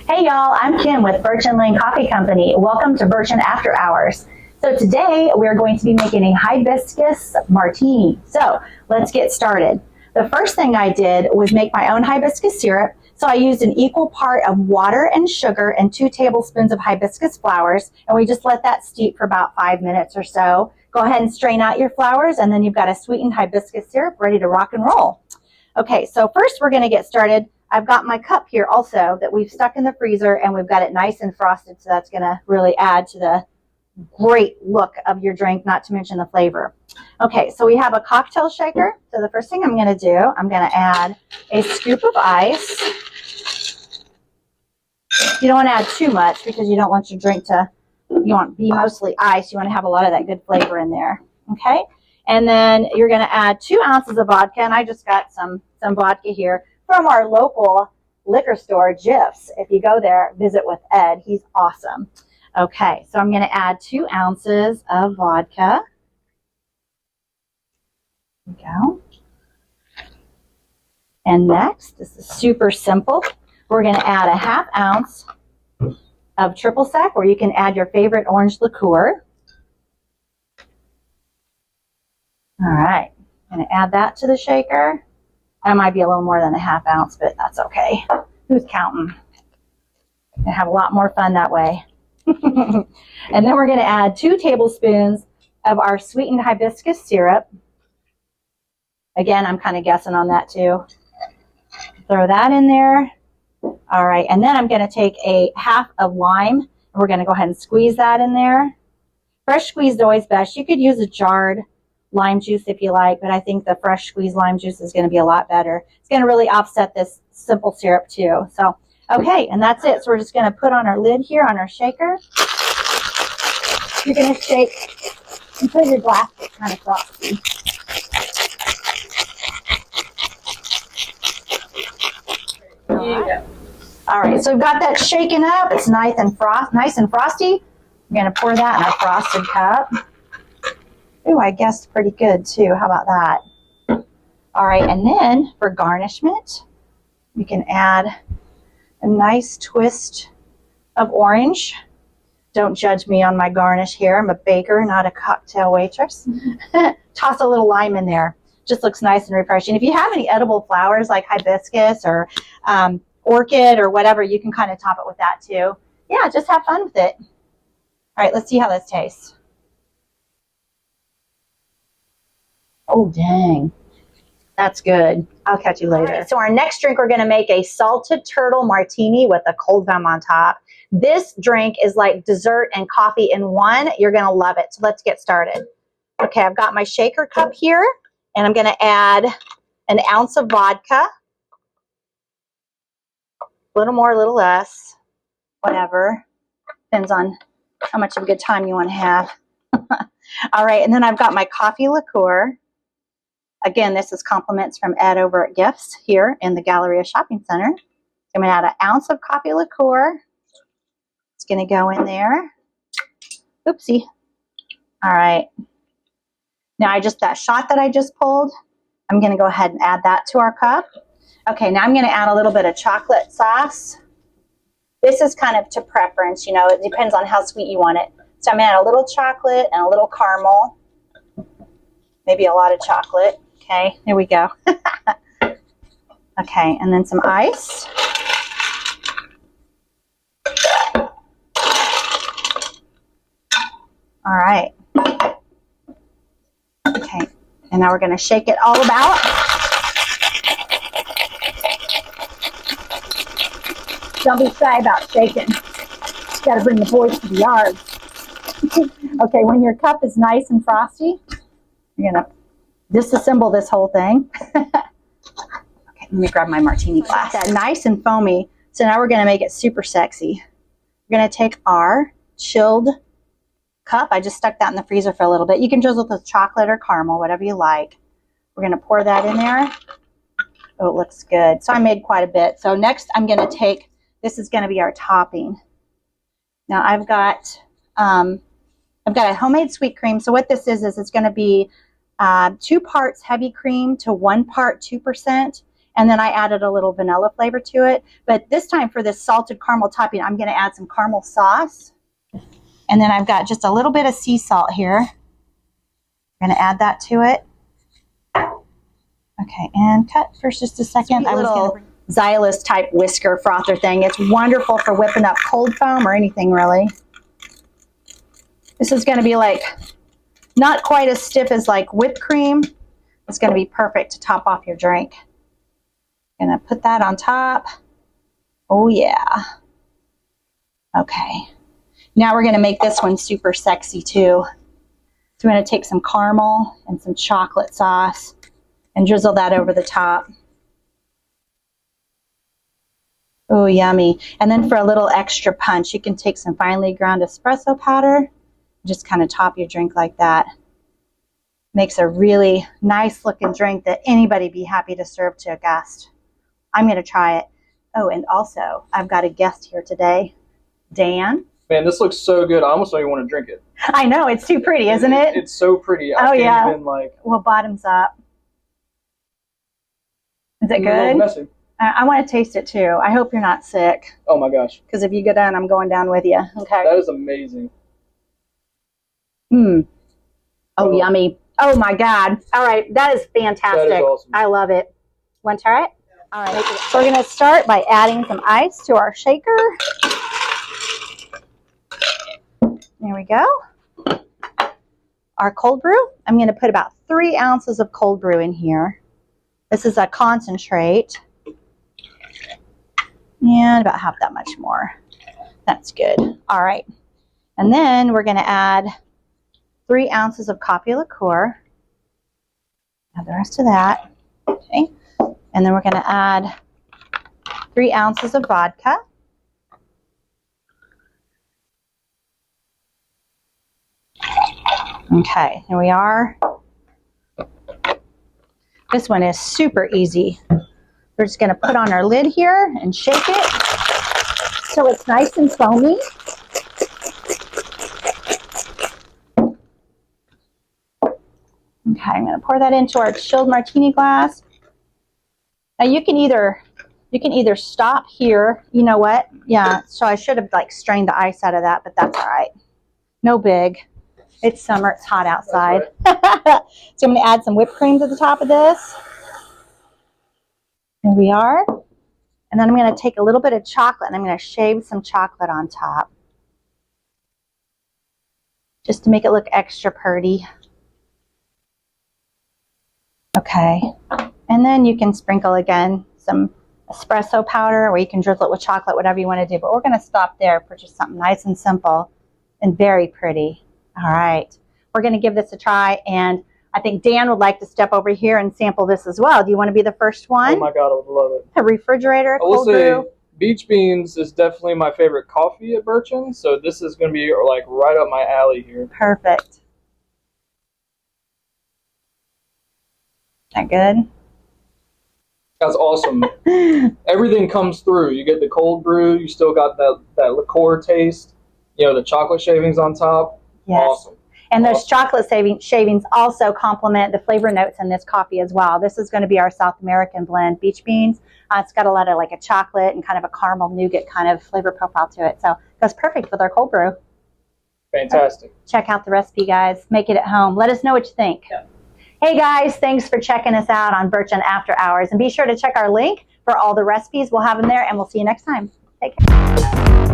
Hey y'all, I'm Kim with Birchin Lane Coffee Company. Welcome to Birchin After Hours. So today we're going to be making a hibiscus martini. So let's get started. The first thing I did was make my own hibiscus syrup. So I used an equal part of water and sugar and 2 tablespoons of hibiscus flowers, and we just let that steep for about 5 minutes or so. Go ahead and strain out your flowers, and then you've got a sweetened hibiscus syrup ready to rock and roll. Okay, so first we're going to get started. I've got my cup here also that we've stuck in the freezer, and we've got it nice and frosted, so that's going to really add to the great look of your drink, not to mention the flavor. Okay, so we have a cocktail shaker. So the first thing I'm going to do, I'm going to add a scoop of ice. You don't want to add too much because you don't want your drink to, you want to be mostly ice. You want to have a lot of that good flavor in there. Okay, and then you're going to add 2 ounces of vodka, and I just got some vodka here from our local liquor store, Jif's. If you go there, visit with Ed. He's awesome. Okay, so I'm going to add 2 ounces of vodka. There we go. And next, this is super simple. We're going to add a 1/2 ounce of triple sec, or you can add your favorite orange liqueur. All right, I'm going to add that to the shaker. That might be a little more than a 1/2 ounce, but that's okay. Who's counting? Gonna have a lot more fun that way. And then we're going to add 2 tablespoons of our sweetened hibiscus syrup. Again, I'm kind of guessing on that too. Throw that in there. All right, and then I'm going to take a 1/2 of lime, and we're going to go ahead and squeeze that in there. Fresh squeezed is always best. You could use a jarred lime juice if you like, but I think the fresh squeezed lime juice is going to be a lot better. It's going to really offset this simple syrup too. So, okay, and that's it. So we're just going to put on our lid here on our shaker. You're going to shake until your glass gets kind of frosty. All right, so we've got that shaken up. It's nice and frosty. We're going to pour that in our frosted cup. Ooh, I guessed pretty good too. How about that? All right, and then for garnishment, we can add a nice twist of orange. Don't judge me on my garnish here. I'm a baker, not a cocktail waitress. Toss a little lime in there. Just looks nice and refreshing. If you have any edible flowers like hibiscus or orchid or whatever, you can kind of top it with that too. Yeah, just have fun with it. All right, let's see how this tastes. Oh, dang. That's good. I'll catch you later. Right, so our next drink, we're going to make a salted turtle martini with a cold foam on top. This drink is like dessert and coffee in one. You're going to love it. So let's get started. Okay, I've got my shaker cup here, and I'm going to add an ounce of vodka. A little more, a little less, whatever. Depends on how much of a good time you want to have. All right, and then I've got my coffee liqueur. Again, this is compliments from Ed over at Gifts here in the Galleria Shopping Center. I'm going to add an ounce of coffee liqueur. It's going to go in there. Oopsie. All right. Now, that shot that I just pulled, I'm going to go ahead and add that to our cup. Okay, now I'm going to add a little bit of chocolate sauce. This is kind of to preference, you know, it depends on how sweet you want it. So I'm going to add a little chocolate and a little caramel. Maybe a lot of chocolate. Okay, here we go. Okay, and then some ice. All right. Okay, and now we're going to shake it all about. Don't be shy about shaking. You got to bring the boys to the yard. Okay, when your cup is nice and frosty, you're going to disassemble this whole thing. Okay, let me grab my martini glass. That nice and foamy. So now we're going to make it super sexy. We're going to take our chilled cup. I just stuck that in the freezer for a little bit. You can drizzle with chocolate or caramel, whatever you like. We're going to pour that in there. Oh, it looks good. So I made quite a bit. So next I'm going to take, this is going to be our topping. Now I've got a homemade sweet cream. So what this is it's going to be 2 parts heavy cream to 1 part 2%. And then I added a little vanilla flavor to it. But this time for this salted caramel topping, I'm going to add some caramel sauce. And then I've got just a little bit of sea salt here. I'm going to add that to it. Okay, and cut for just a second. I was going to Xylus type whisker frother thing. It's wonderful for whipping up cold foam or anything really. This is going to be like not quite as stiff as like whipped cream. It's going to be perfect to top off your drink. Gonna put that on top. Oh yeah. Okay. Now we're gonna make this one super sexy too. So we're gonna take some caramel and some chocolate sauce and drizzle that over the top. Oh, yummy. And then for a little extra punch, you can take some finely ground espresso powder, just kind of top your drink like that. Makes a really nice looking drink that anybody be happy to serve to a guest. I'm going to try it. Oh, and also, I've got a guest here today, Dan. Man, this looks so good. I almost don't even want to drink it. I know, it's too pretty, isn't it? It's so pretty. Oh, yeah. Even, like, well, bottoms up. Is it a good? little messy. I want to taste it too. I hope you're not sick. Oh my gosh. Because if you go down, I'm going down with you. Okay. That is amazing. Oh, yummy. Oh my God. All right. That is fantastic. That is awesome. I love it. Want to try it? All right. So we're going to start by adding some ice to our shaker. There we go. Our cold brew. I'm going to put about 3 ounces of cold brew in here. This is a concentrate. And about half that much more. That's good. All right. And then we're going to add 3 ounces of coffee liqueur. Add the rest of that. Okay. And then we're going to add 3 ounces of vodka. Okay, here we are. This one is super easy. We're just going to put on our lid here and shake it so it's nice and foamy. Okay, I'm going to pour that into our chilled martini glass. Now you can either stop here. You know what? Yeah, so I should have like strained the ice out of that, but that's all right. No big. It's summer. It's hot outside. Right. So I'm going to add some whipped cream to the top of this. There we are. And then I'm going to take a little bit of chocolate and I'm going to shave some chocolate on top. Just to make it look extra pretty. Okay. And then you can sprinkle again some espresso powder, or you can drizzle it with chocolate, whatever you want to do. But we're going to stop there for just something nice and simple and very pretty. All right. We're going to give this a try, and I think Dan would like to step over here and sample this as well. Do you want to be the first one? Oh my God, I would love it. A refrigerator, cold brew. Beach Beans is definitely my favorite coffee at Birchin, so this is going to be like right up my alley here. Perfect. That good? That's awesome. Everything comes through. You get the cold brew. You still got that liqueur taste. You know, the chocolate shavings on top. Yes. Awesome. And those chocolate shavings also complement the flavor notes in this coffee as well. This is going to be our South American blend, Beach Beans. It's got a lot of like a chocolate and kind of a caramel nougat kind of flavor profile to it. So it goes perfect with our cold brew. Fantastic. Check out the recipe, guys. Make it at home. Let us know what you think. Yeah. Hey guys, thanks for checking us out on Birchin After Hours. And be sure to check our link for all the recipes. We'll have them there, and we'll see you next time. Take care.